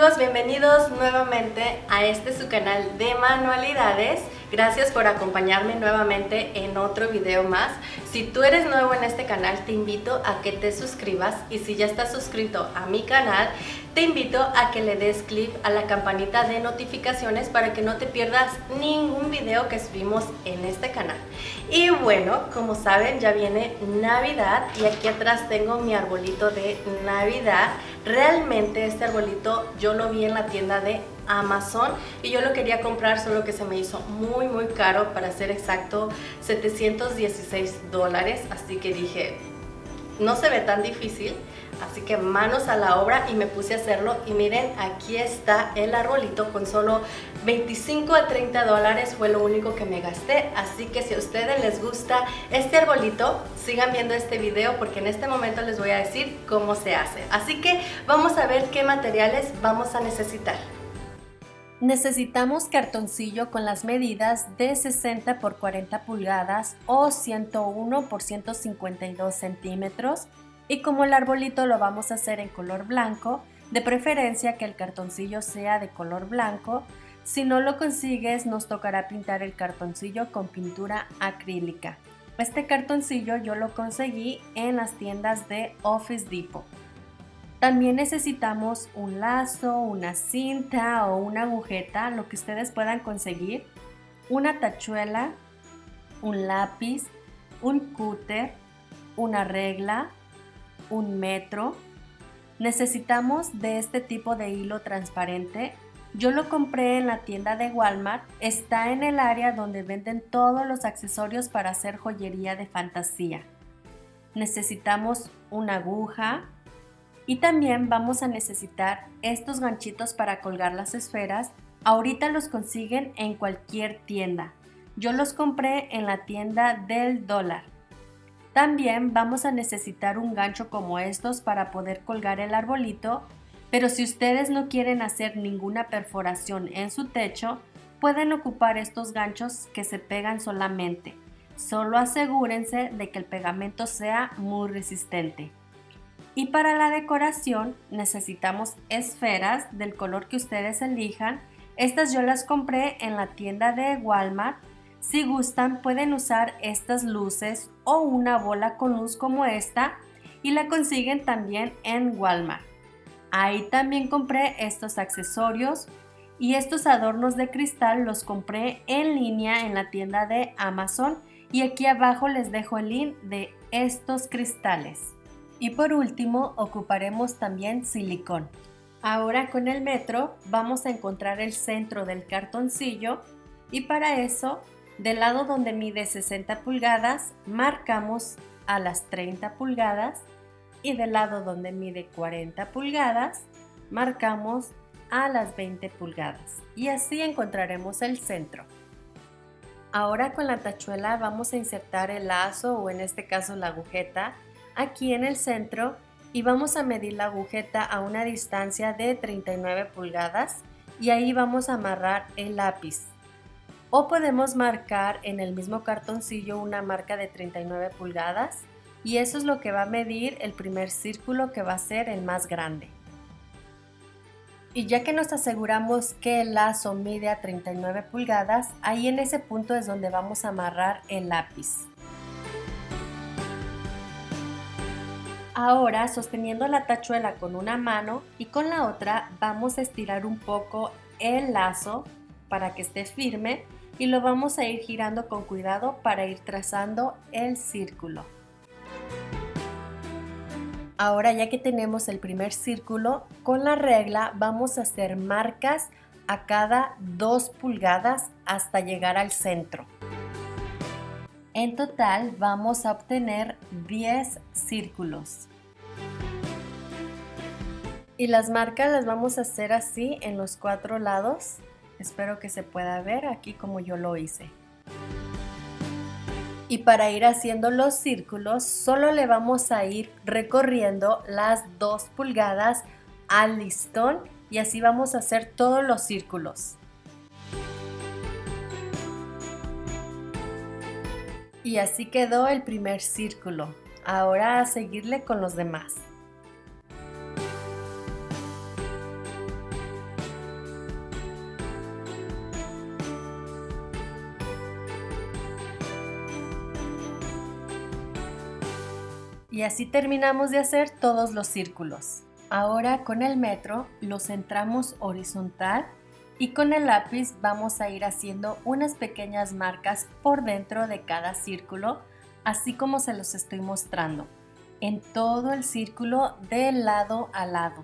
amigos, bienvenidos nuevamente a su canal de manualidades. Gracias por acompañarme nuevamente en otro video más. Si tú eres nuevo en este canal, te invito a que te suscribas, y si ya estás suscrito a mi canal, te invito a que le des clic a la campanita de notificaciones para que no te pierdas ningún video que subimos en este canal. Y bueno, como saben, ya viene Navidad y aquí atrás tengo mi arbolito de Navidad. Realmente este arbolito yo lo vi en la tienda de Amazon y yo lo quería comprar, solo que se me hizo muy caro, para ser exacto $716, así que dije, no se ve tan difícil, así que manos a la obra y me puse a hacerlo. Y miren, aquí está el arbolito con solo $25 a $30 fue lo único que me gasté. Así que si a ustedes les gusta este arbolito, sigan viendo este video porque en este momento les voy a decir cómo se hace. Así que vamos a ver qué materiales vamos a necesitar. Necesitamos cartoncillo con las medidas de 60 por 40 pulgadas o 101 por 152 centímetros. Y como el arbolito lo vamos a hacer en color blanco, de preferencia que el cartoncillo sea de color blanco. Si no lo consigues, nos tocará pintar el cartoncillo con pintura acrílica. Este cartoncillo yo lo conseguí en las tiendas de Office Depot. También necesitamos un lazo, una cinta o una agujeta, lo que ustedes puedan conseguir, una tachuela, un lápiz, un cúter, una regla, un metro. Necesitamos de este tipo de hilo transparente. Yo lo compré en la tienda de Walmart. Está en el área donde venden todos los accesorios para hacer joyería de fantasía. Necesitamos una aguja y también vamos a necesitar estos ganchitos para colgar las esferas. Ahorita los consiguen en cualquier tienda. Yo los compré en la tienda del dólar. También vamos a necesitar un gancho como estos para poder colgar el arbolito, pero si ustedes no quieren hacer ninguna perforación en su techo, pueden ocupar estos ganchos que se pegan solamente. Solo asegúrense de que el pegamento sea muy resistente. Y para la decoración necesitamos esferas del color que ustedes elijan. Estas yo las compré en la tienda de Walmart. Si gustan, pueden usar estas luces o una bola con luz como esta, y la consiguen también en Walmart. Ahí también compré estos accesorios, y estos adornos de cristal los compré en línea en la tienda de Amazon, y aquí abajo les dejo el link de estos cristales. Y por último, ocuparemos también silicón. Ahora con el metro vamos a encontrar el centro del cartoncillo, y para eso, del lado donde mide 60 pulgadas, marcamos a las 30 pulgadas y del lado donde mide 40 pulgadas, marcamos a las 20 pulgadas y así encontraremos el centro. Ahora con la tachuela vamos a insertar el lazo, o en este caso la agujeta, aquí en el centro, y vamos a medir la agujeta a una distancia de 39 pulgadas y ahí vamos a amarrar el lápiz. O podemos marcar en el mismo cartoncillo una marca de 39 pulgadas y eso es lo que va a medir el primer círculo, que va a ser el más grande. Y ya que nos aseguramos que el lazo mide a 39 pulgadas, ahí en ese punto es donde vamos a amarrar el lápiz. Ahora, sosteniendo la tachuela con una mano y con la otra, vamos a estirar un poco el lazo para que esté firme y lo vamos a ir girando con cuidado para ir trazando el círculo. Ahora, ya que tenemos el primer círculo, con la regla vamos a hacer marcas a cada 2 pulgadas hasta llegar al centro. En total vamos a obtener 10 círculos. Y las marcas las vamos a hacer así en los 4 lados. Espero que se pueda ver aquí como yo lo hice. Y para ir haciendo los círculos, solo le vamos a ir recorriendo las 2 pulgadas al listón y así vamos a hacer todos los círculos. Y así quedó el primer círculo. Ahora a seguirle con los demás. Y así terminamos de hacer todos los círculos. Ahora con el metro los centramos horizontal y con el lápiz vamos a ir haciendo unas pequeñas marcas por dentro de cada círculo, así como se los estoy mostrando, en todo el círculo de lado a lado.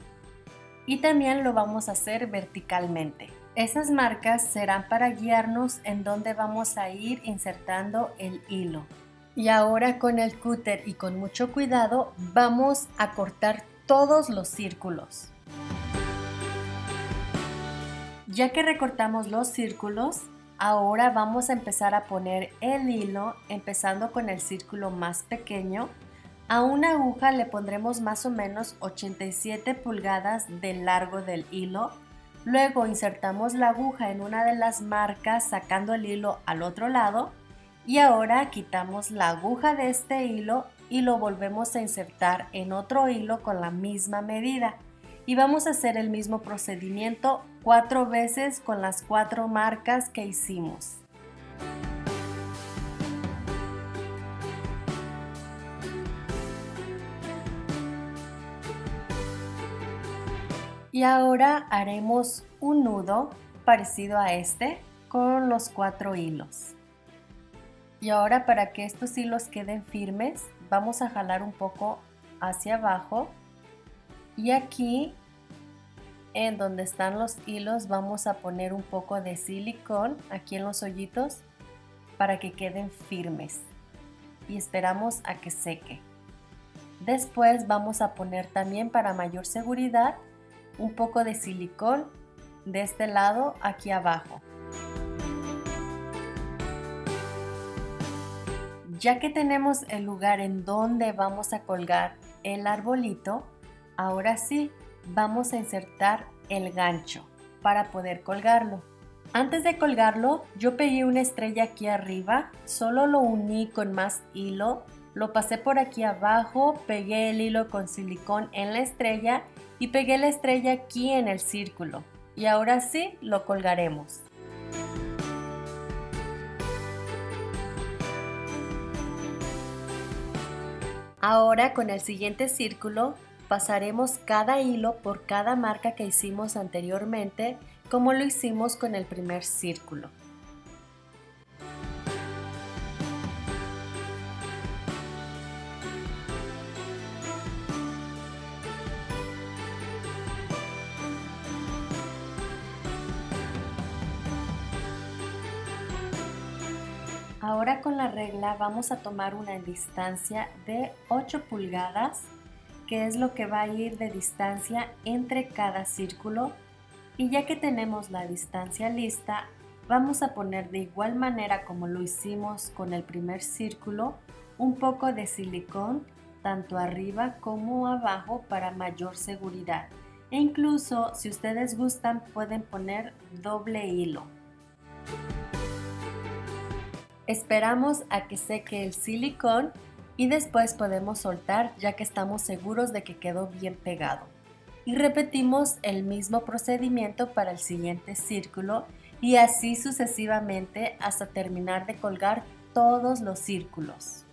Y también lo vamos a hacer verticalmente. Esas marcas serán para guiarnos en dónde vamos a ir insertando el hilo. Y ahora con el cúter y con mucho cuidado vamos a cortar todos los círculos. Ya que recortamos los círculos, ahora vamos a empezar a poner el hilo, empezando con el círculo más pequeño. A una aguja le pondremos más o menos 87 pulgadas de largo del hilo. Luego insertamos la aguja en una de las marcas sacando el hilo al otro lado. Y ahora quitamos la aguja de este hilo y lo volvemos a insertar en otro hilo con la misma medida. Y vamos a hacer el mismo procedimiento 4 veces con las 4 marcas que hicimos. Y ahora haremos un nudo parecido a este con los 4 hilos. Y ahora para que estos hilos queden firmes, vamos a jalar un poco hacia abajo. Y aquí, en donde están los hilos, vamos a poner un poco de silicón aquí en los hoyitos para que queden firmes. Y esperamos a que seque. Después vamos a poner también, para mayor seguridad, un poco de silicón de este lado aquí abajo. Ya que tenemos el lugar en donde vamos a colgar el arbolito, ahora sí vamos a insertar el gancho para poder colgarlo. Antes de colgarlo, yo pegué una estrella aquí arriba, solo lo uní con más hilo, lo pasé por aquí abajo, pegué el hilo con silicón en la estrella y pegué la estrella aquí en el círculo. Y ahora sí lo colgaremos. Ahora con el siguiente círculo pasaremos cada hilo por cada marca que hicimos anteriormente, como lo hicimos con el primer círculo. Ahora con la regla vamos a tomar una distancia de 8 pulgadas, que es lo que va a ir de distancia entre cada círculo. Y ya que tenemos la distancia lista, vamos a poner de igual manera como lo hicimos con el primer círculo, un poco de silicón tanto arriba como abajo para mayor seguridad. E incluso si ustedes gustan pueden poner doble hilo. Esperamos a que seque el silicón y después podemos soltar, ya que estamos seguros de que quedó bien pegado. Y repetimos el mismo procedimiento para el siguiente círculo y así sucesivamente hasta terminar de colgar todos los círculos.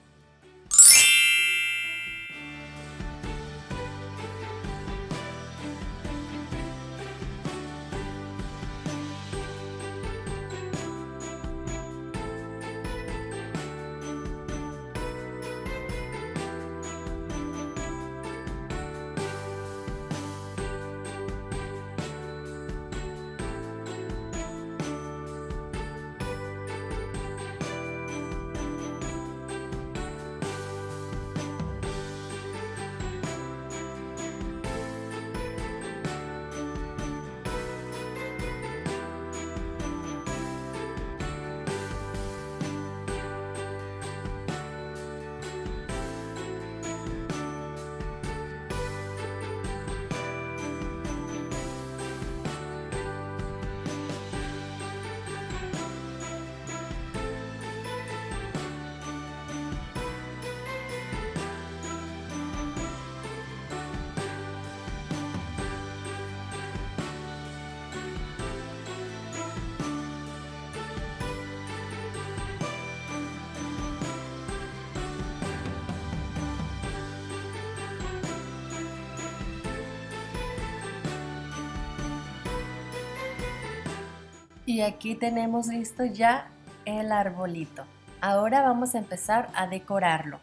Y aquí tenemos listo ya el arbolito. Ahora vamos a empezar a decorarlo.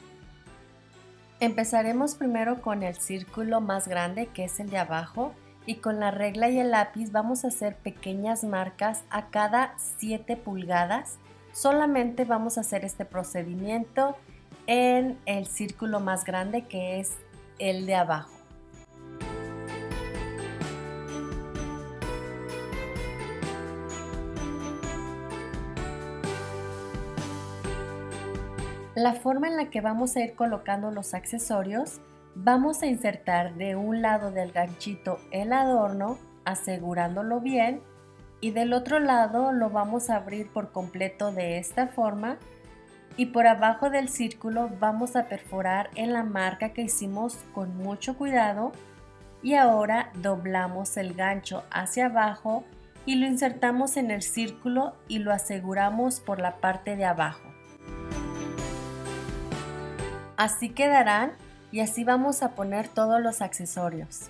Empezaremos primero con el círculo más grande, que es el de abajo, y con la regla y el lápiz vamos a hacer pequeñas marcas a cada 7 pulgadas. Solamente vamos a hacer este procedimiento en el círculo más grande, que es el de abajo. La forma en la que vamos a ir colocando los accesorios, vamos a insertar de un lado del ganchito el adorno, asegurándolo bien, y del otro lado lo vamos a abrir por completo de esta forma, y por abajo del círculo vamos a perforar en la marca que hicimos con mucho cuidado, y ahora doblamos el gancho hacia abajo y lo insertamos en el círculo y lo aseguramos por la parte de abajo. Así quedarán y así vamos a poner todos los accesorios.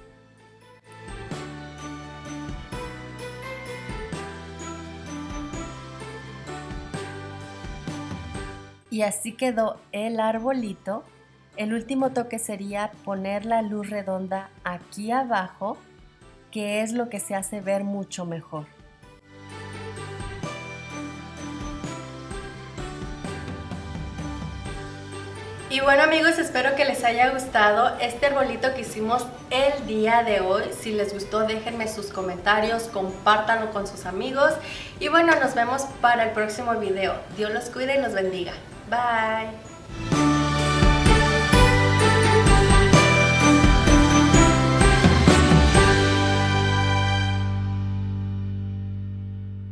Y así quedó el arbolito. El último toque sería poner la luz redonda aquí abajo, que es lo que se hace ver mucho mejor. Y bueno amigos, espero que les haya gustado este arbolito que hicimos el día de hoy. Si les gustó, déjenme sus comentarios, compártanlo con sus amigos. Y bueno, nos vemos para el próximo video. Dios los cuide y los bendiga. Bye.